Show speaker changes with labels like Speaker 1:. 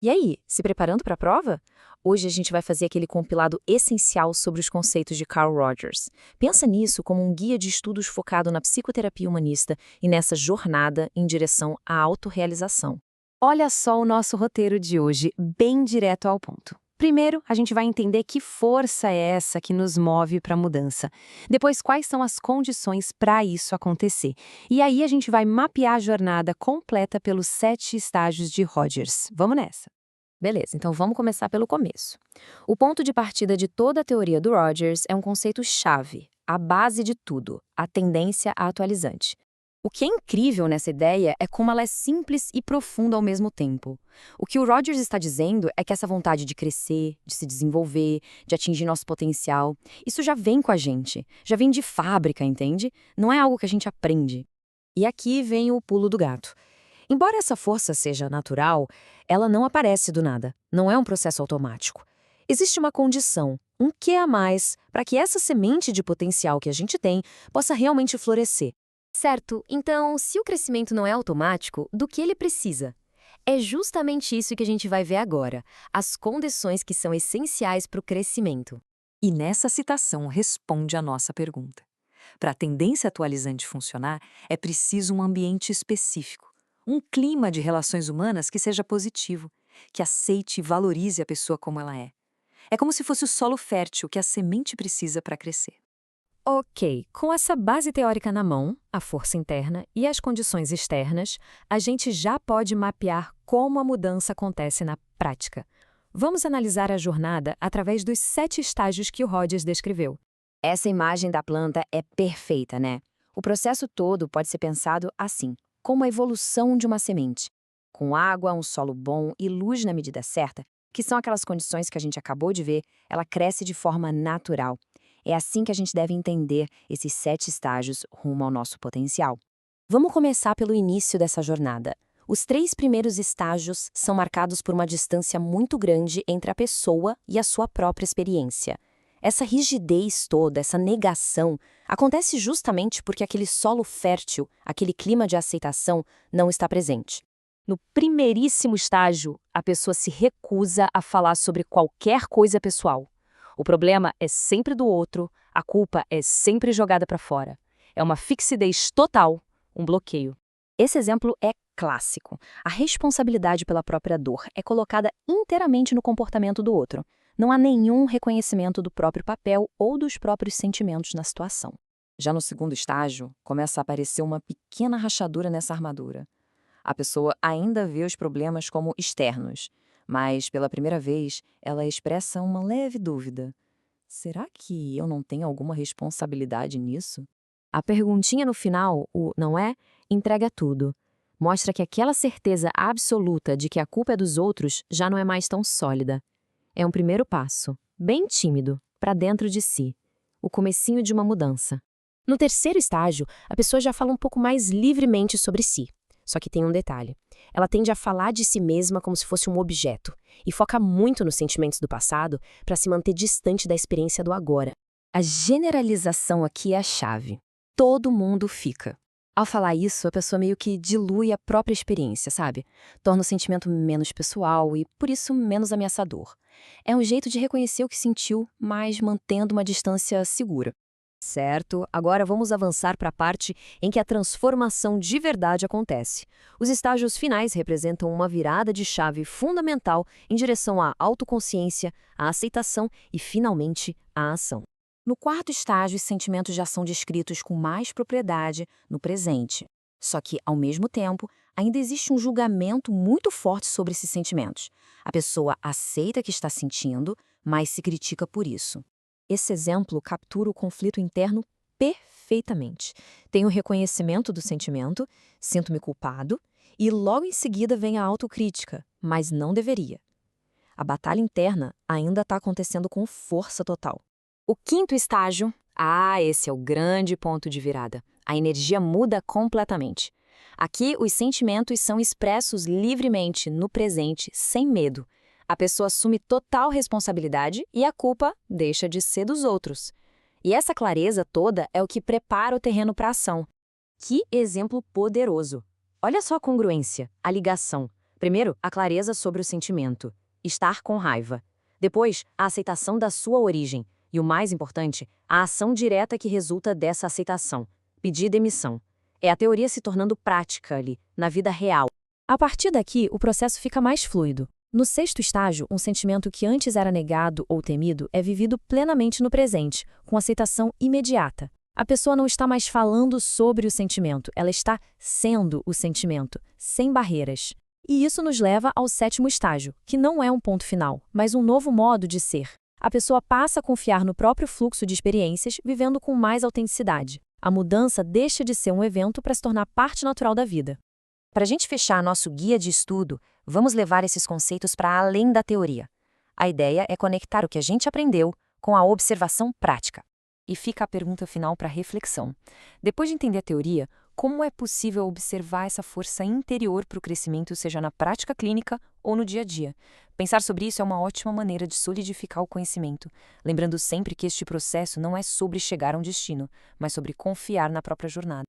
Speaker 1: E aí, se preparando para a prova? Hoje a gente vai fazer aquele compilado essencial sobre os conceitos de Carl Rogers. Pensa nisso como um guia de estudos focado na psicoterapia humanista e nessa jornada em direção à autorrealização.
Speaker 2: Olha só o nosso roteiro de hoje, bem direto ao ponto. Primeiro, a gente vai entender que força é essa que nos move para a mudança. Depois, quais são as condições para isso acontecer. E aí a gente vai mapear a jornada completa pelos 7 estágios de Rogers. Vamos nessa!
Speaker 1: Beleza, então vamos começar pelo começo. O ponto de partida de toda a teoria do Rogers é um conceito-chave, a base de tudo, a tendência atualizante. O que é incrível nessa ideia é como ela é simples e profunda ao mesmo tempo. O que o Rogers está dizendo é que essa vontade de crescer, de se desenvolver, de atingir nosso potencial, isso já vem com a gente, já vem de fábrica, entende? Não é algo que a gente aprende. E aqui vem o pulo do gato. Embora essa força seja natural, ela não aparece do nada, não é um processo automático. Existe uma condição, um quê a mais, para que essa semente de potencial que a gente tem possa realmente florescer. Certo, então, se o crescimento não é automático, do que ele precisa? É justamente isso que a gente vai ver agora, as condições que são essenciais para o crescimento.
Speaker 3: E nessa citação responde a nossa pergunta. Para a tendência atualizante funcionar, é preciso um ambiente específico, um clima de relações humanas que seja positivo, que aceite e valorize a pessoa como ela é. É como se fosse o solo fértil que a semente precisa para crescer.
Speaker 1: Ok, com essa base teórica na mão, a força interna e as condições externas, a gente já pode mapear como a mudança acontece na prática. Vamos analisar a jornada através dos 7 estágios que o Rogers descreveu. Essa imagem da planta é perfeita, né? O processo todo pode ser pensado assim, como a evolução de uma semente. Com água, um solo bom e luz na medida certa, que são aquelas condições que a gente acabou de ver, ela cresce de forma natural. É assim que a gente deve entender esses 7 estágios rumo ao nosso potencial. Vamos começar pelo início dessa jornada. Os 3 primeiros estágios são marcados por uma distância muito grande entre a pessoa e a sua própria experiência. Essa rigidez toda, essa negação, acontece justamente porque aquele solo fértil, aquele clima de aceitação, não está presente. No primeiríssimo estágio, a pessoa se recusa a falar sobre qualquer coisa pessoal. O problema é sempre do outro, a culpa é sempre jogada para fora. É uma fixidez total, um bloqueio. Esse exemplo é clássico. A responsabilidade pela própria dor é colocada inteiramente no comportamento do outro. Não há nenhum reconhecimento do próprio papel ou dos próprios sentimentos na situação. Já no segundo estágio, começa a aparecer uma pequena rachadura nessa armadura. A pessoa ainda vê os problemas como externos, mas, pela primeira vez, ela expressa uma leve dúvida. Será que eu não tenho alguma responsabilidade nisso? A perguntinha no final, o não é, entrega tudo. Mostra que aquela certeza absoluta de que a culpa é dos outros já não é mais tão sólida. É um primeiro passo, bem tímido, para dentro de si. O comecinho de uma mudança. No terceiro estágio, a pessoa já fala um pouco mais livremente sobre si. Só que tem um detalhe. Ela tende a falar de si mesma como se fosse um objeto e foca muito nos sentimentos do passado para se manter distante da experiência do agora. A generalização aqui é a chave. Todo mundo fica. Ao falar isso, a pessoa meio que dilui a própria experiência, sabe? Torna o sentimento menos pessoal e, por isso, menos ameaçador. É um jeito de reconhecer o que sentiu, mas mantendo uma distância segura. Certo, agora vamos avançar para a parte em que a transformação de verdade acontece. Os estágios finais representam uma virada de chave fundamental em direção à autoconsciência, à aceitação e, finalmente, à ação. No quarto estágio, os sentimentos já são descritos com mais propriedade no presente. Só que, ao mesmo tempo, ainda existe um julgamento muito forte sobre esses sentimentos. A pessoa aceita que está sentindo, mas se critica por isso. Esse exemplo captura o conflito interno perfeitamente. Tem o reconhecimento do sentimento, sinto-me culpado, e logo em seguida vem a autocrítica, mas não deveria. A batalha interna ainda está acontecendo com força total. O quinto estágio, esse é o grande ponto de virada. A energia muda completamente. Aqui, os sentimentos são expressos livremente, no presente, sem medo. A pessoa assume total responsabilidade e a culpa deixa de ser dos outros. E essa clareza toda é o que prepara o terreno para a ação. Que exemplo poderoso! Olha só a congruência, a ligação.
Speaker 2: Primeiro, a clareza sobre o sentimento, estar com raiva. Depois, a aceitação da sua origem. E o mais importante, a ação direta que resulta dessa aceitação, pedir demissão. É a teoria se tornando prática ali, na vida real.
Speaker 1: A partir daqui, o processo fica mais fluido. No sexto estágio, um sentimento que antes era negado ou temido é vivido plenamente no presente, com aceitação imediata. A pessoa não está mais falando sobre o sentimento, ela está sendo o sentimento, sem barreiras. E isso nos leva ao sétimo estágio, que não é um ponto final, mas um novo modo de ser. A pessoa passa a confiar no próprio fluxo de experiências, vivendo com mais autenticidade. A mudança deixa de ser um evento para se tornar parte natural da vida.
Speaker 2: Para a gente fechar nosso guia de estudo, vamos levar esses conceitos para além da teoria. A ideia é conectar o que a gente aprendeu com a observação prática. E fica a pergunta final para reflexão. Depois de entender a teoria, como é possível observar essa força interior para o crescimento, seja na prática clínica ou no dia a dia? Pensar sobre isso é uma ótima maneira de solidificar o conhecimento, lembrando sempre que este processo não é sobre chegar a um destino, mas sobre confiar na própria jornada.